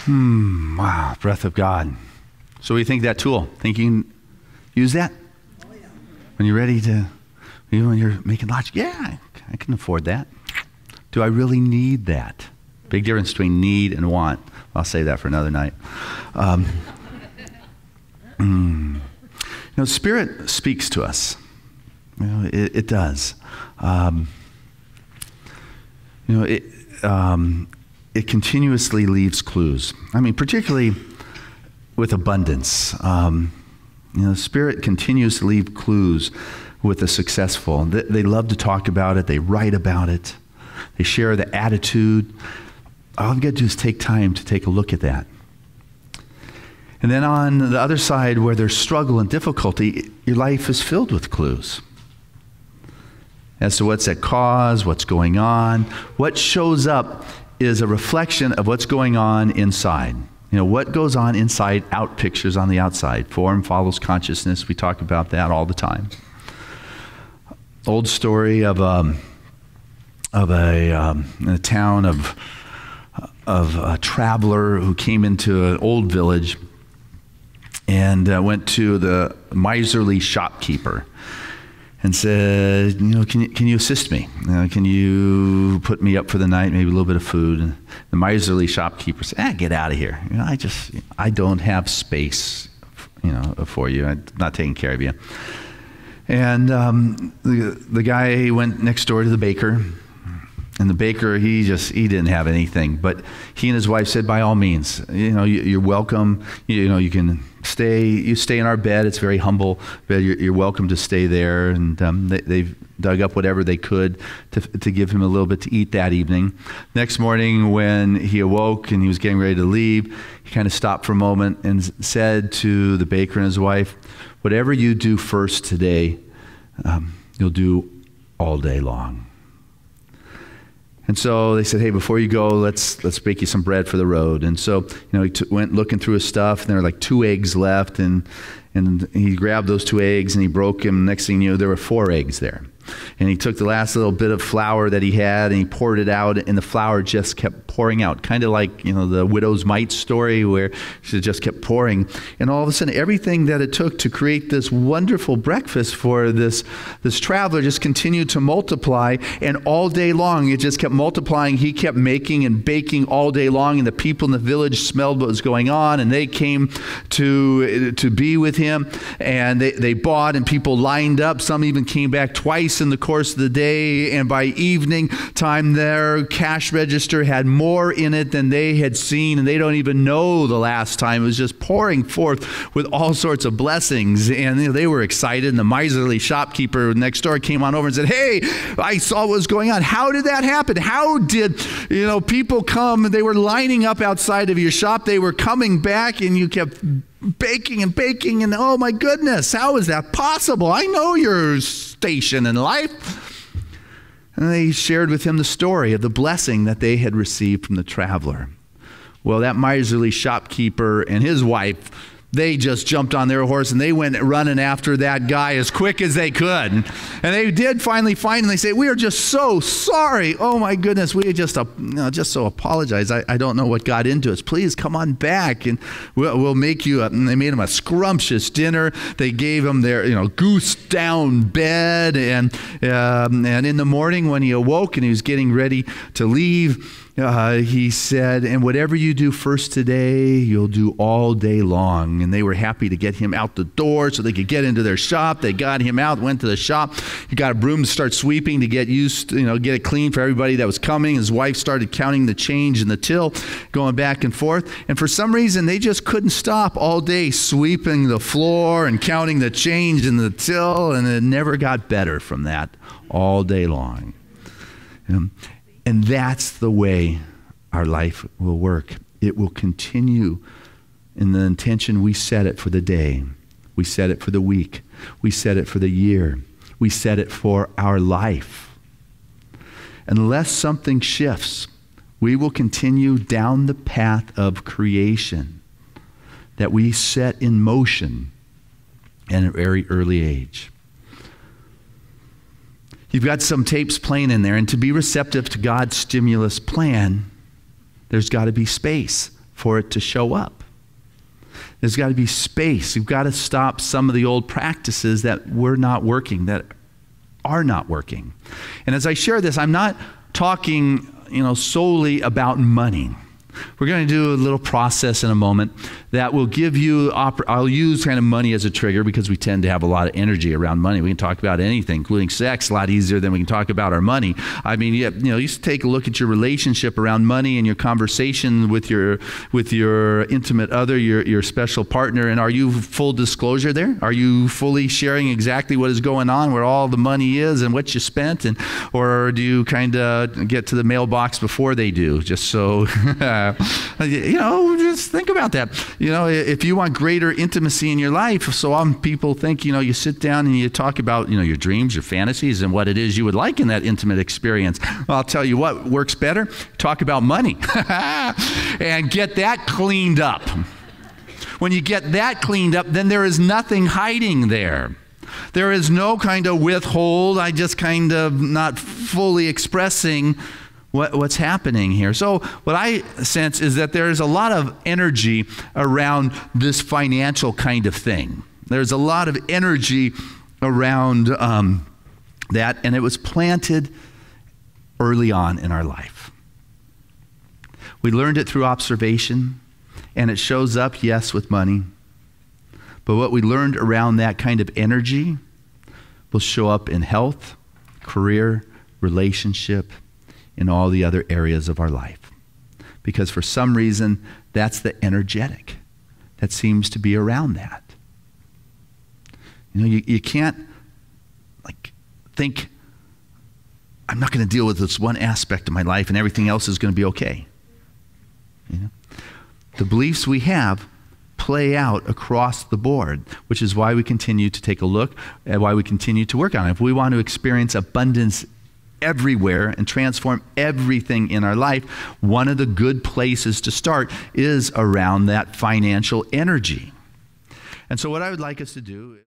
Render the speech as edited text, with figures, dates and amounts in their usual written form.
Wow, breath of God. So what do you think of that tool? Think you can use that? Oh, yeah. When you're ready to, even when you're making logic, yeah, I can afford that. Do I really need that? Big difference between need and want. I'll save that for another night. Spirit speaks to us. It does. It continuously leaves clues. I mean, particularly with abundance. Spirit continues to leave clues with the successful. They love to talk about it. They write about it. They share the attitude. All you got to do is take time to take a look at that. And then on the other side, where there's struggle and difficulty, your life is filled with clues as to what's at cause, what's going on. What shows up is a reflection of what's going on inside. What goes on inside out pictures on the outside. Form follows consciousness. We talk about that all the time. Old story of a town of a traveler who came into an old village and went to the miserly shopkeeper and said, can you assist me? Can you put me up for the night, maybe a little bit of food? And the miserly shopkeeper said, get out of here. I don't have space, for you. I'm not taking care of you. And the guy went next door to the baker. And the baker, he didn't have anything. But he and his wife said, by all means, you're welcome. You can stay. You stay in our bed. It's very humble bed. You're welcome to stay there. And they've dug up whatever they could to give him a little bit to eat that evening. Next morning, when he awoke and he was getting ready to leave, he kind of stopped for a moment and said to the baker and his wife, whatever you do first today, you'll do all day long. And so they said, hey, before you go, let's bake you some bread for the road. And so, he went looking through his stuff, and there were like 2 eggs left, and he grabbed those 2 eggs and he broke them. Next thing you know, there were 4 eggs there. And he took the last little bit of flour that he had and he poured it out, and the flour just kept pouring out, kind of like, the widow's mite story where she just kept pouring. And all of a sudden, everything that it took to create this wonderful breakfast for this traveler just continued to multiply, and all day long it just kept multiplying. He kept making and baking all day long, and the people in the village smelled what was going on, and they came to be with him, and they bought, and people lined up. Some even came back twice in the course of the day, and by evening time their cash register had more in it than they had seen, and they don't even know the last time. It was just pouring forth with all sorts of blessings, and they were excited. And the miserly shopkeeper next door came on over and said, hey, I saw what was going on. How did that happen? How did people come? They were lining up outside of your shop. They were coming back, and you kept baking and baking, and oh my goodness, how is that possible? I know your station in life. And they shared with him the story of the blessing that they had received from the traveler. Well, that miserly shopkeeper and his wife, they just jumped on their horse and they went running after that guy as quick as they could. And they did finally find him. They say, we are just so sorry. Oh my goodness, we just so apologize. I don't know what got into us. Please come on back and we'll make you and they made him a scrumptious dinner. They gave him their goose down bed, and in the morning when he awoke and he was getting ready to leave, he said, and whatever you do first today, you'll do all day long. And they were happy to get him out the door so they could get into their shop. They got him out, went to the shop. He got a broom to start sweeping to get used, get it clean for everybody that was coming. His wife started counting the change in the till, going back and forth. And for some reason, they just couldn't stop all day sweeping the floor and counting the change in the till. And it never got better from that all day long. And that's the way our life will work. It will continue in the intention we set it for the day. We set it for the week. We set it for the year. We set it for our life. Unless something shifts, we will continue down the path of creation that we set in motion at a very early age. You've got some tapes playing in there, and to be receptive to God's stimulus plan, there's got to be space for it to show up. There's got to be space. You've got to stop some of the old practices that were not working, that are not working. And as I share this, I'm not talking, solely about money. We're going to do a little process in a moment that will give you, I'll use kind of money as a trigger because we tend to have a lot of energy around money. We can talk about anything, including sex, a lot easier than we can talk about our money. I mean, you just take a look at your relationship around money and your conversation with your intimate other, your special partner, and are you full disclosure there? Are you fully sharing exactly what is going on, where all the money is and what you spent, or do you kind of get to the mailbox before they do, just so... just think about that. If you want greater intimacy in your life, so people think, you sit down and you talk about, your dreams, your fantasies, and what it is you would like in that intimate experience. Well, I'll tell you what works better. Talk about money and get that cleaned up. When you get that cleaned up, then there is nothing hiding there. There is no kind of withhold. I just kind of not fully expressing what's happening here. So what I sense is that there's a lot of energy around this financial kind of thing. There's a lot of energy around that, and it was planted early on in our life. We learned it through observation, and it shows up, yes, with money. But what we learned around that kind of energy will show up in health, career, relationship, in all the other areas of our life. Because for some reason, that's the energetic that seems to be around that. You can't think, I'm not going to deal with this one aspect of my life and everything else is going to be okay. The beliefs we have play out across the board, which is why we continue to take a look and why we continue to work on it. If we want to experience abundance everywhere and transform everything in our life, one of the good places to start is around that financial energy. And so what I would like us to do